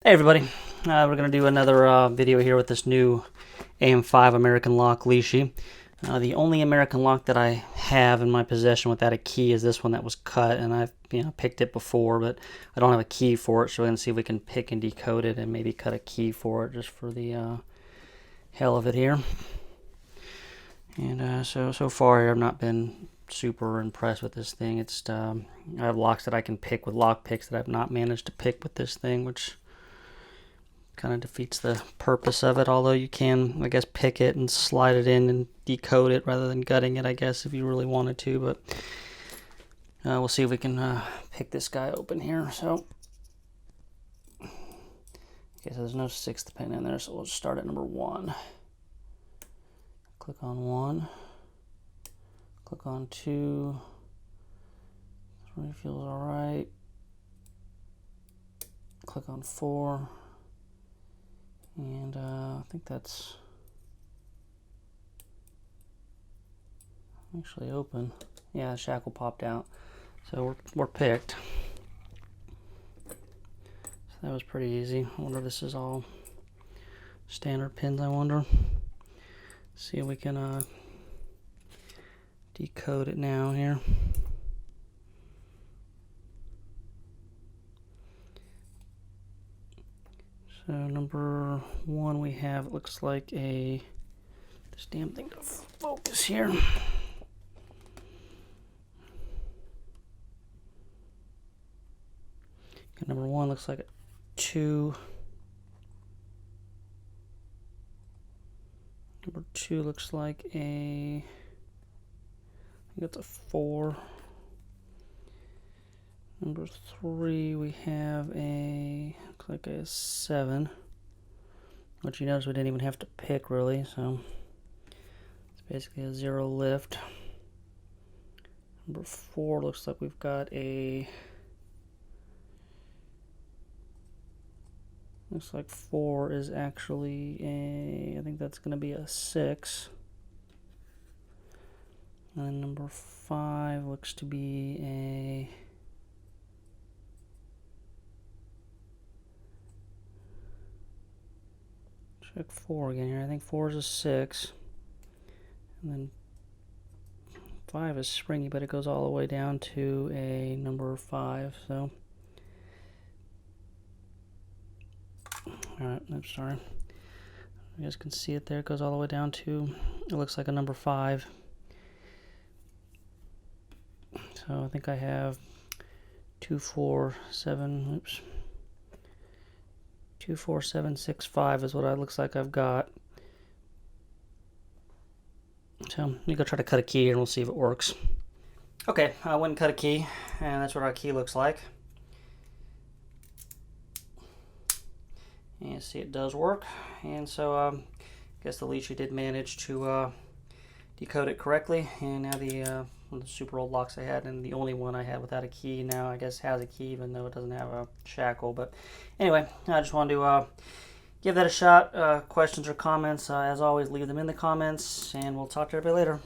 Hey everybody, we're going to do another video here with this new Am5 American lock Lishi. The only American lock that I have in my possession without a key is this one that was cut, and I've picked it before, but I don't have a key for it, so we're going to see if we can pick and decode it and maybe cut a key for it just for the hell of it here. And so far I've not been super impressed with this thing. It's I have locks that I can pick with lock picks that I've not managed to pick with this thing, which kind of defeats the purpose of it, although you can, I guess, pick it and slide it in and decode it rather than gutting it, I guess, if you really wanted to. But we'll see if we can pick this guy open here. So, okay, so there's no 6th pin in there, so we'll just start at number 1. Click on 1. Click on 2. 3 feels alright. Click on 4. And I think that's actually open. Yeah, the shackle popped out. So we're picked. So that was pretty easy. I wonder if this is all standard pins, I wonder. See if we can decode it now here. So number 1 we have, it looks like this damn thing to focus here. Okay, number 1 looks like a 2. Number 2 looks like I think it's a 4. Number 3 we have looks like a 7, which you notice we didn't even have to pick really, so it's basically a 0 lift. Number 4 looks like we've got looks like 4 is actually I think that's going to be a 6. And then number 5 looks to be check 4 again here. I think 4 is a 6. And then 5 is springy, but it goes all the way down to a number 5. So, alright, I'm sorry. You guys can see it there. It goes all the way down to, it looks like a number 5. So I think I have 2, 4, 7, oops. 2, 4, 7, 6, 5 is what it looks like I've got. So let me go try to cut a key and we'll see if it works. Okay, I went and cut a key, and that's what our key looks like. And see, it does work. And so I guess the Lishi did manage to decode it correctly. And now one of the super old locks I had, and the only one I had without a key now, I guess has a key, even though it doesn't have a shackle. But anyway, I just wanted to give that a shot. Questions or comments, as always, leave them in the comments, and we'll talk to everybody later.